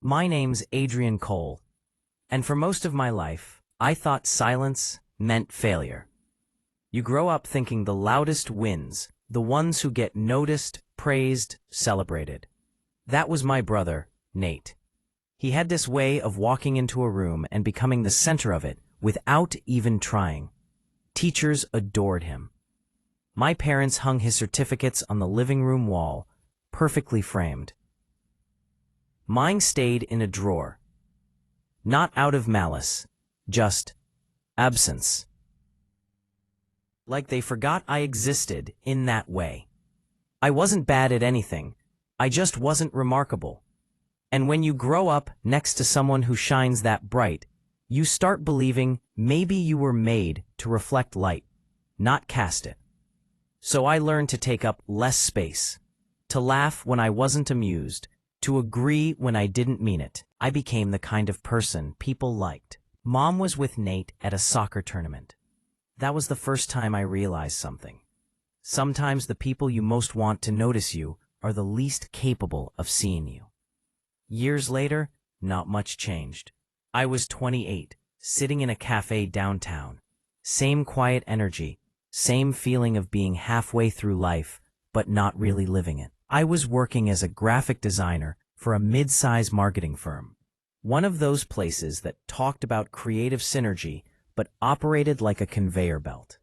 My name's Adrian Cole, and for most of my life, I thought silence meant failure. You grow up thinking the loudest wins, the ones who get noticed, praised, celebrated. That was my brother, Nate. He had this way of walking into a room and becoming the center of it without even trying. Teachers adored him. My parents hung his certificates on the living room wall, perfectly framed. Mine stayed in a drawer. Not out of malice, just absence. Like they forgot I existed in that way. I wasn't bad at anything, I just wasn't remarkable. And when you grow up next to someone who shines that bright, you start believing maybe you were made to reflect light, not cast it. So I learned to take up less space, to laugh when I wasn't amused, to agree when I didn't mean it. I became the kind of person people liked. Mom was with Nate at a soccer tournament. That was the first time I realized something. Sometimes the people you most want to notice you are the least capable of seeing you. Years later, not much changed. I was 28, sitting in a cafe downtown. Same quiet energy, same feeling of being halfway through life, but not really living it. I was working as a graphic designer for a mid-size marketing firm. One of those places that talked about creative synergy, but operated like a conveyor belt.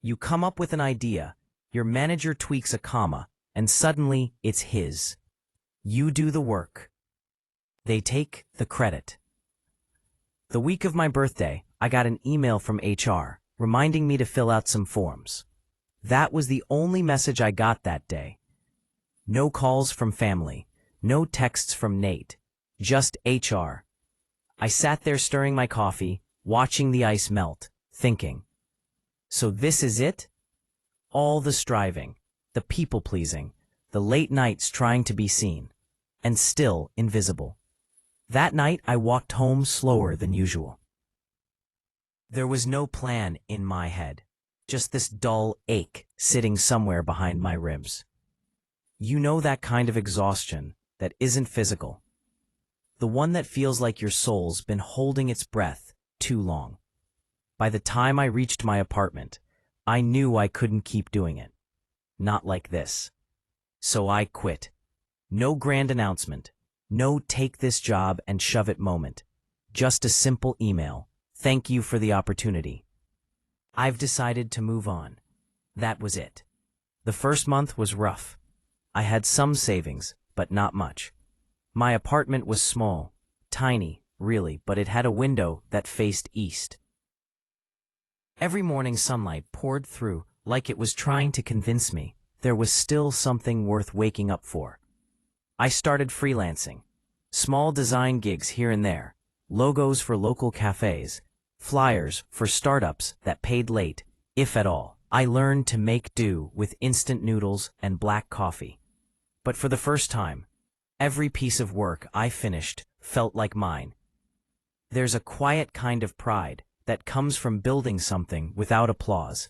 You come up with an idea, your manager tweaks a comma, and suddenly it's his. You do the work. They take the credit. The week of my birthday, I got an email from HR reminding me to fill out some forms. That was the only message I got that day. No calls from family, no texts from Nate, just HR. I sat there stirring my coffee, watching the ice melt, thinking, so this is it? All the striving, the people-pleasing, the late nights trying to be seen, and still invisible. That night I walked home slower than usual. There was no plan in my head, just this dull ache sitting somewhere behind my ribs. You know that kind of exhaustion that isn't physical. The one that feels like your soul's been holding its breath too long. By the time I reached my apartment, I knew I couldn't keep doing it. Not like this. So I quit. No grand announcement. No take this job and shove it moment. Just a simple email. Thank you for the opportunity. I've decided to move on. That was it. The first month was rough. I had some savings, but not much. My apartment was small, tiny, really, but it had a window that faced east. Every morning sunlight poured through like it was trying to convince me there was still something worth waking up for. I started freelancing. Small design gigs here and there, logos for local cafes, flyers for startups that paid late, if at all. I learned to make do with instant noodles and black coffee. But for the first time, every piece of work I finished felt like mine. There's a quiet kind of pride that comes from building something without applause.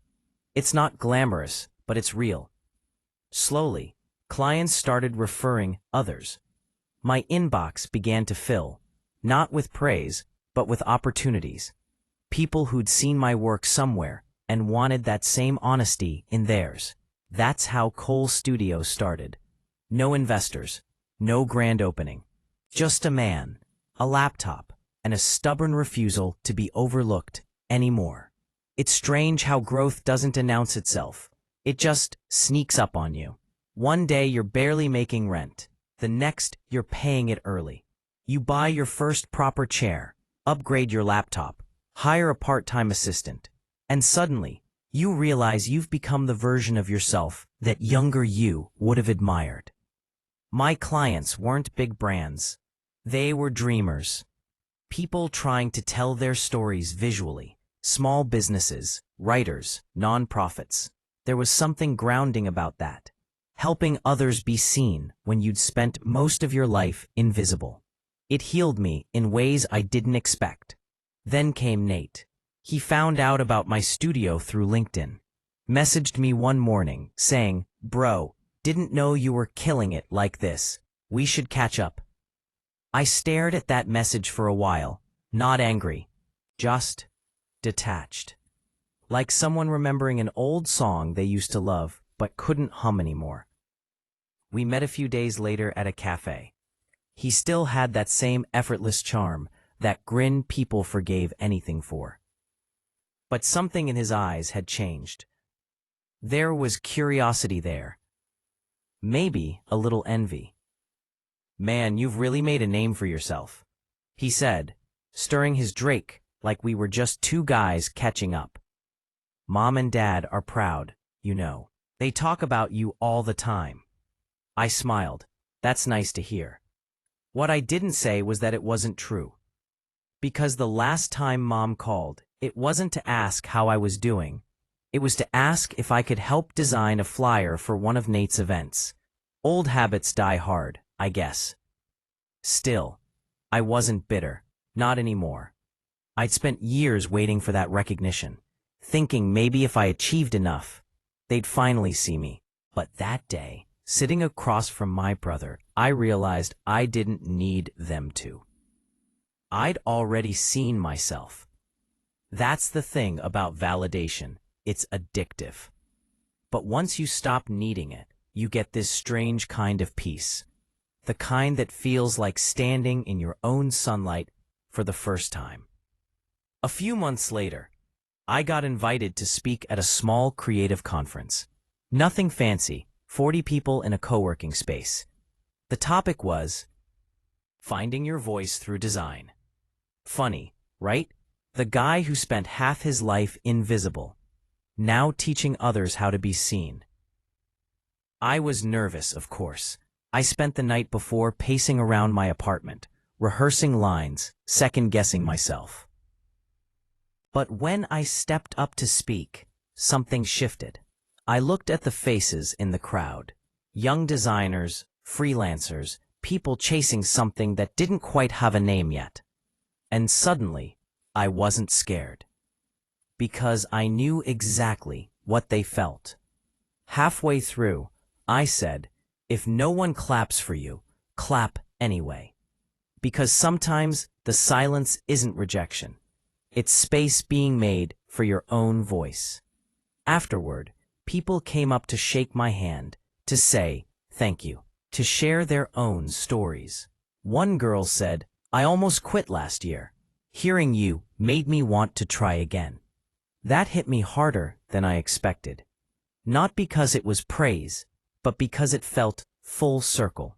It's not glamorous, but it's real. Slowly, clients started referring others. My inbox began to fill, not with praise, but with opportunities. People who'd seen my work somewhere and wanted that same honesty in theirs. That's how Cole Studio started. No investors, no grand opening. Just a man, a laptop, and a stubborn refusal to be overlooked anymore. It's strange how growth doesn't announce itself. It just sneaks up on you. One day you're barely making rent. The next, you're paying it early. You buy your first proper chair, upgrade your laptop, hire a part-time assistant, and suddenly, you realize you've become the version of yourself that younger you would have admired. My clients weren't big brands. They were dreamers. People trying to tell their stories visually. Small businesses, writers, nonprofits. There was something grounding about that. Helping others be seen when you'd spent most of your life invisible. It healed me in ways I didn't expect. Then came Nate. He found out about my studio through LinkedIn. Messaged me one morning saying, "Bro, didn't know you were killing it like this. We should catch up." I stared at that message for a while, not angry, just detached. Like someone remembering an old song they used to love but couldn't hum anymore. We met a few days later at a cafe. He still had that same effortless charm, that grin people forgave anything for. But something in his eyes had changed. There was curiosity there. Maybe a little envy. "Man, you've really made a name for yourself," he said, stirring his drink like we were just two guys catching up. "Mom and Dad are proud, you know. They talk about you all the time." I smiled. That's nice to hear. What I didn't say was that it wasn't true. Because the last time Mom called, it wasn't to ask how I was doing. It was to ask if I could help design a flyer for one of Nate's events. Old habits die hard, I guess. Still, I wasn't bitter. Not anymore. I'd spent years waiting for that recognition, thinking maybe if I achieved enough, they'd finally see me. But that day, sitting across from my brother, I realized I didn't need them to. I'd already seen myself. That's the thing about validation. It's addictive. But once you stop needing it, you get this strange kind of peace. The kind that feels like standing in your own sunlight for the first time. A few months later, I got invited to speak at a small creative conference. Nothing fancy, 40 people in a co-working space. The topic was finding your voice through design. Funny, right? The guy who spent half his life invisible, now teaching others how to be seen. I was nervous, of course. I spent the night before pacing around my apartment, rehearsing lines, second-guessing myself. But when I stepped up to speak, something shifted. I looked at the faces in the crowd. Young designers, freelancers, people chasing something that didn't quite have a name yet. And suddenly, I wasn't scared. Because I knew exactly what they felt. Halfway through, I said, if no one claps for you, clap anyway. Because sometimes the silence isn't rejection. It's space being made for your own voice. Afterward, people came up to shake my hand, to say thank you, to share their own stories. One girl said, "I almost quit last year. Hearing you made me want to try again." That hit me harder than I expected. Not because it was praise, but because it felt full circle.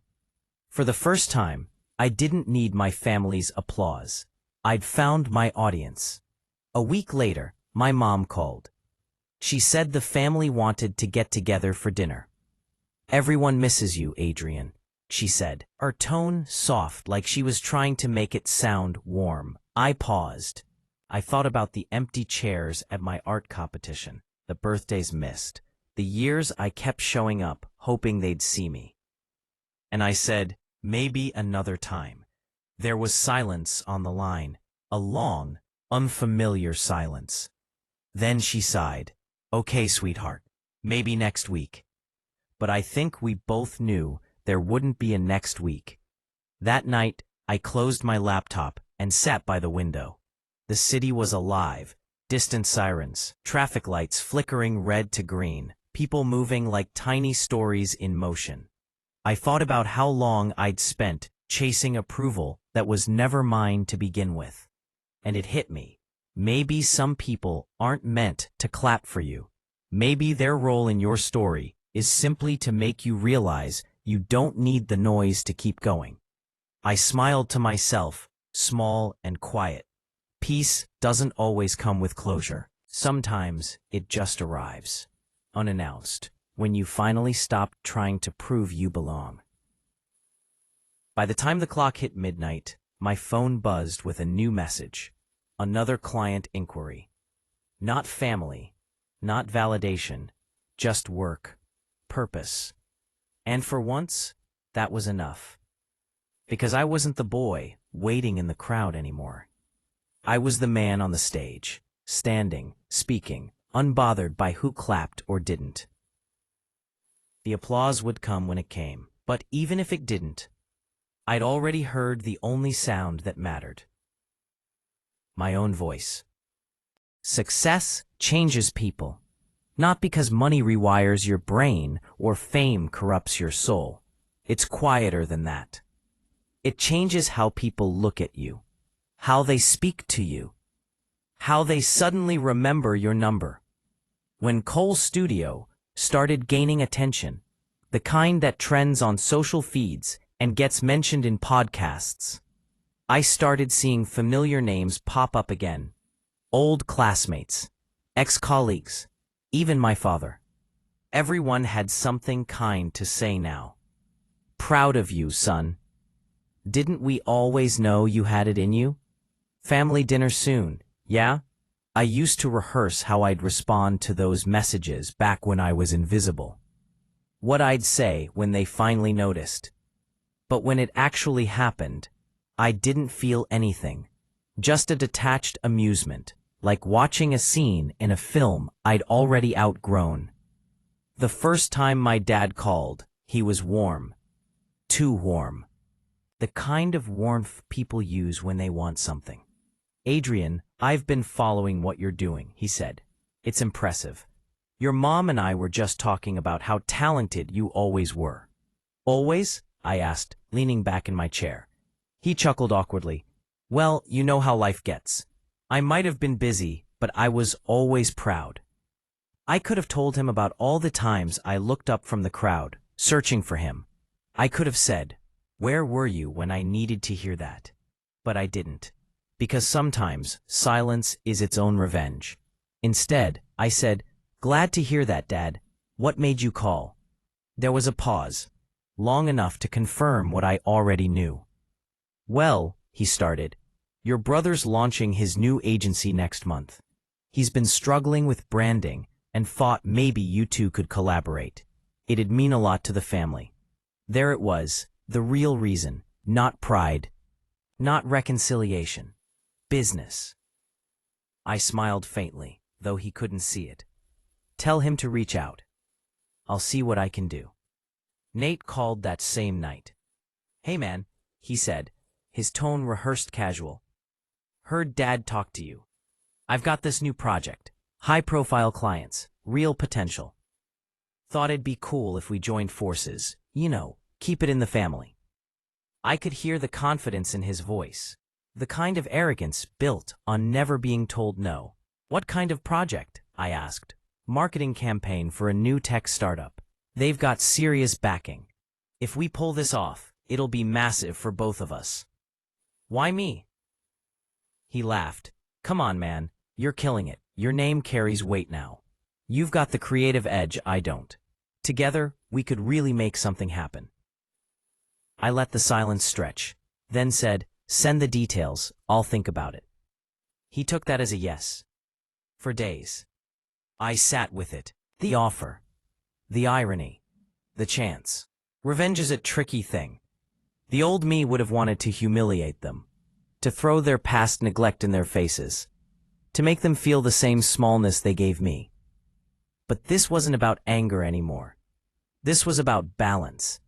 For the first time, I didn't need my family's applause. I'd found my audience. A week later, my mom called. She said the family wanted to get together for dinner. "Everyone misses you, Adrian," she said, her tone soft like she was trying to make it sound warm. I paused. I thought about the empty chairs at my art competition, the birthdays missed, the years I kept showing up, hoping they'd see me. And I said, maybe another time. There was silence on the line, a long, unfamiliar silence. Then she sighed. "Okay, sweetheart, maybe next week." But I think we both knew there wouldn't be a next week. That night, I closed my laptop and sat by the window. The city was alive, distant sirens, traffic lights flickering red to green, people moving like tiny stories in motion. I thought about how long I'd spent chasing approval that was never mine to begin with. And it hit me. Maybe some people aren't meant to clap for you. Maybe their role in your story is simply to make you realize you don't need the noise to keep going. I smiled to myself, small and quiet. Peace doesn't always come with closure. Sometimes it just arrives, unannounced, when you finally stop trying to prove you belong. By the time the clock hit midnight, my phone buzzed with a new message. Another client inquiry. Not family, not validation, just work, purpose. And for once, that was enough. Because I wasn't the boy waiting in the crowd anymore. I was the man on the stage, standing, speaking, unbothered by who clapped or didn't. The applause would come when it came, but even if it didn't, I'd already heard the only sound that mattered. My own voice. Success changes people, not because money rewires your brain or fame corrupts your soul. It's quieter than that. It changes how people look at you, how they speak to you, how they suddenly remember your number. When Cole's studio started gaining attention, the kind that trends on social feeds and gets mentioned in podcasts, I started seeing familiar names pop up again. Old classmates, ex-colleagues, even my father. Everyone had something kind to say now. Proud of you, son. Didn't we always know you had it in you? Family dinner soon, yeah? I used to rehearse how I'd respond to those messages back when I was invisible. What I'd say when they finally noticed. But when it actually happened, I didn't feel anything. Just a detached amusement, like watching a scene in a film I'd already outgrown. The first time my dad called, he was warm. Too warm. The kind of warmth people use when they want something. Adrian, I've been following what you're doing, he said. It's impressive. Your mom and I were just talking about how talented you always were. Always? I asked, leaning back in my chair. He chuckled awkwardly. Well, you know how life gets. I might have been busy, but I was always proud. I could have told him about all the times I looked up from the crowd, searching for him. I could have said, where were you when I needed to hear that? But I didn't. Because sometimes silence is its own revenge. Instead, I said, glad to hear that, Dad. What made you call? There was a pause, long enough to confirm what I already knew. Well, he started, your brother's launching his new agency next month. He's been struggling with branding and thought maybe you two could collaborate. It'd mean a lot to the family. There it was, the real reason, not pride, not reconciliation. Business. I smiled faintly, though he couldn't see it. Tell him to reach out. I'll see what I can do. Nate called that same night. Hey man, he said, his tone rehearsed casual. Heard Dad talk to you. I've got this new project. High-profile clients, real potential. Thought it'd be cool if we joined forces, you know, keep it in the family. I could hear the confidence in his voice. The kind of arrogance built on never being told no. What kind of project? I asked. Marketing campaign for a new tech startup. They've got serious backing. If we pull this off, it'll be massive for both of us. Why me? He laughed. Come on, man. You're killing it. Your name carries weight now. You've got the creative edge I don't. Together, we could really make something happen. I let the silence stretch, then said, send the details, I'll think about it. He took that as a yes. For days. I sat with it. The offer. The irony. The chance. Revenge is a tricky thing. The old me would have wanted to humiliate them. To throw their past neglect in their faces. To make them feel the same smallness they gave me. But this wasn't about anger anymore. This was about balance.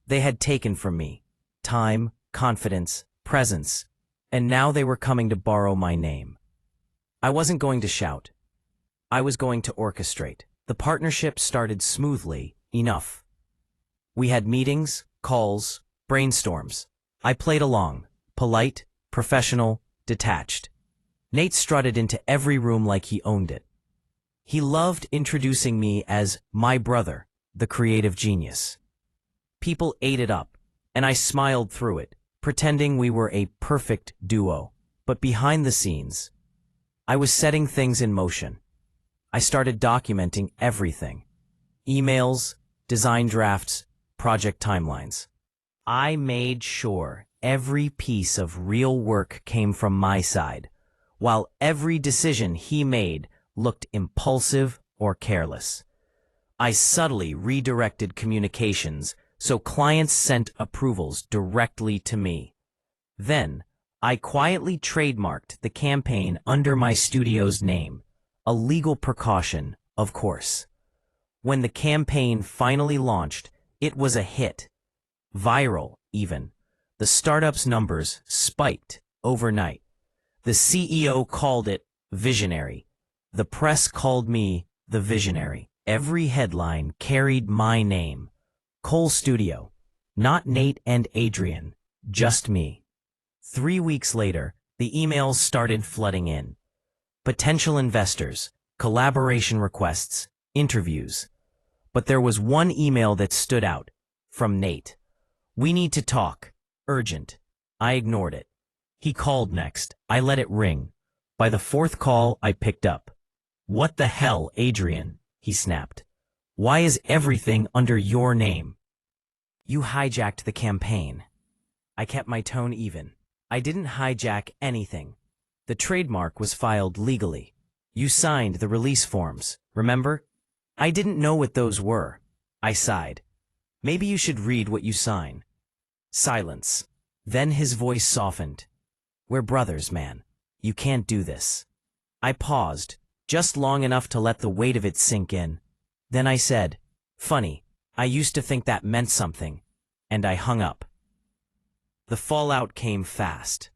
They had taken from me time, confidence, presence, and now they were coming to borrow my name. I wasn't going to shout. I was going to orchestrate. The partnership started smoothly enough. We had meetings, calls, brainstorms. I played along, polite, professional, detached. Nate strutted into every room like he owned it. He loved introducing me as my brother, the creative genius. People ate it up, and I smiled through it, pretending we were a perfect duo. But behind the scenes, I was setting things in motion. I started documenting everything. Emails, design drafts, project timelines. I made sure every piece of real work came from my side, while every decision he made looked impulsive or careless. I subtly redirected communications so clients sent approvals directly to me. Then, I quietly trademarked the campaign under my studio's name, a legal precaution, of course. When the campaign finally launched, it was a hit. Viral, even. The startup's numbers spiked overnight. The CEO called it visionary. The press called me the visionary. Every headline carried my name. Cole Studio. Not Nate and Adrian, just me. 3 weeks later, the emails started flooding in. Potential investors, collaboration requests, interviews. But there was one email that stood out, from Nate. "We need to talk. Urgent." I ignored it. He called next. I let it ring. By the fourth call, I picked up. "What the hell, Adrian?" he snapped. "Why is everything under your name?" "You hijacked the campaign." I kept my tone even. "I didn't hijack anything. The trademark was filed legally. You signed the release forms, remember?" "I didn't know what those were." I sighed. "Maybe you should read what you sign." Silence. Then his voice softened. "We're brothers, man. You can't do this." I paused, just long enough to let the weight of it sink in. Then I said, "Funny, I used to think that meant something," and I hung up. The fallout came fast.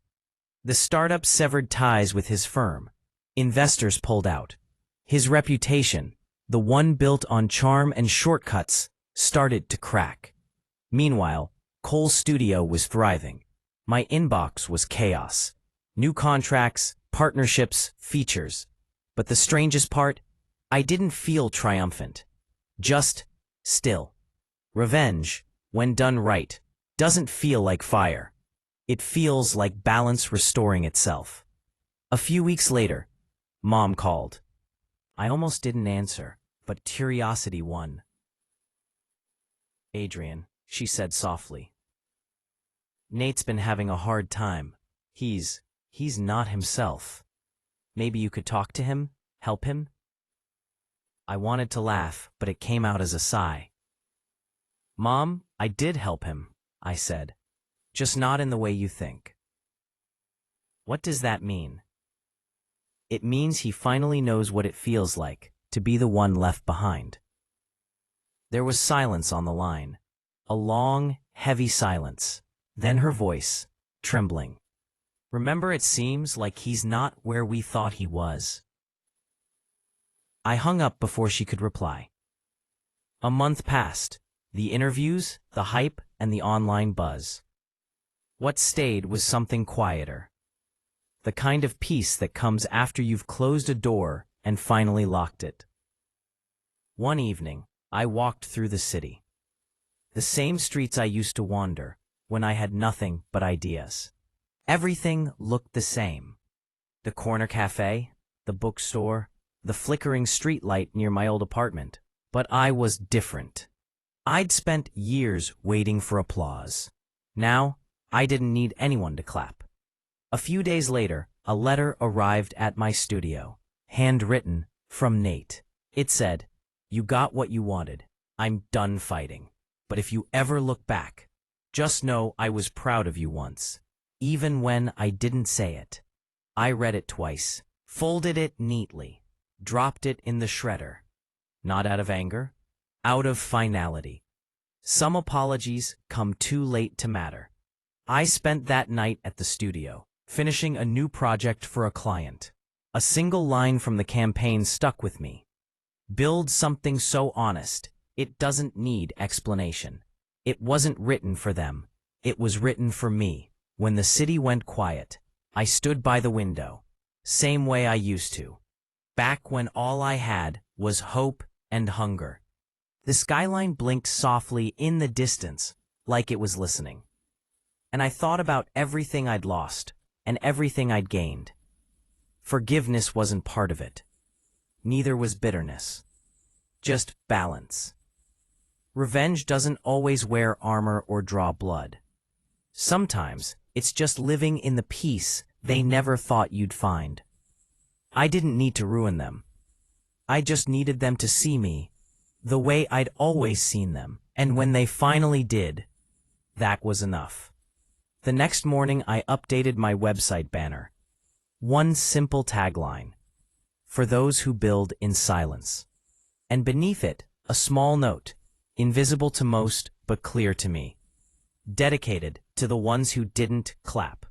The startup severed ties with his firm. Investors pulled out. His reputation, the one built on charm and shortcuts, started to crack. Meanwhile, Cole Studio was thriving. My inbox was chaos. New contracts, partnerships, features. But the strangest part, I didn't feel triumphant. Just still. Revenge, when done right, doesn't feel like fire. It feels like balance restoring itself. A few weeks later, Mom called. I almost didn't answer, but curiosity won. "Adrian," she said softly. "Nate's been having a hard time. He's not himself. Maybe you could talk to him, help him?" I wanted to laugh, but it came out as a sigh. "Mom, I did help him," I said. "Just not in the way you think." "What does that mean?" "It means he finally knows what it feels like to be the one left behind." There was silence on the line. A long, heavy silence. Then her voice, trembling. "Remember, it seems like he's not where we thought he was." I hung up before she could reply. A month passed. The interviews, the hype, and the online buzz. What stayed was something quieter. The kind of peace that comes after you've closed a door and finally locked it. One evening, I walked through the city. The same streets I used to wander, when I had nothing but ideas. Everything looked the same. The corner cafe, the bookstore, the flickering streetlight near my old apartment. But I was different. I'd spent years waiting for applause. Now, I didn't need anyone to clap. A few days later, a letter arrived at my studio, handwritten, from Nate. It said, "You got what you wanted. I'm done fighting. But if you ever look back, just know I was proud of you once, even when I didn't say it." I read it twice, folded it neatly, dropped it in the shredder. Not out of anger, out of finality. Some apologies come too late to matter. I spent that night at the studio, finishing a new project for a client. A single line from the campaign stuck with me. "Build something so honest, it doesn't need explanation." It wasn't written for them. It was written for me. When the city went quiet, I stood by the window. Same way I used to. Back when all I had was hope and hunger. The skyline blinked softly in the distance, like it was listening. And I thought about everything I'd lost, and everything I'd gained. Forgiveness wasn't part of it. Neither was bitterness. Just balance. Revenge doesn't always wear armor or draw blood. Sometimes it's just living in the peace they never thought you'd find. I didn't need to ruin them. I just needed them to see me the way I'd always seen them, and when they finally did, that was enough. The next morning I updated my website banner. One simple tagline: "For those who build in silence." And beneath it, a small note, invisible to most but clear to me: dedicated to the ones who didn't clap.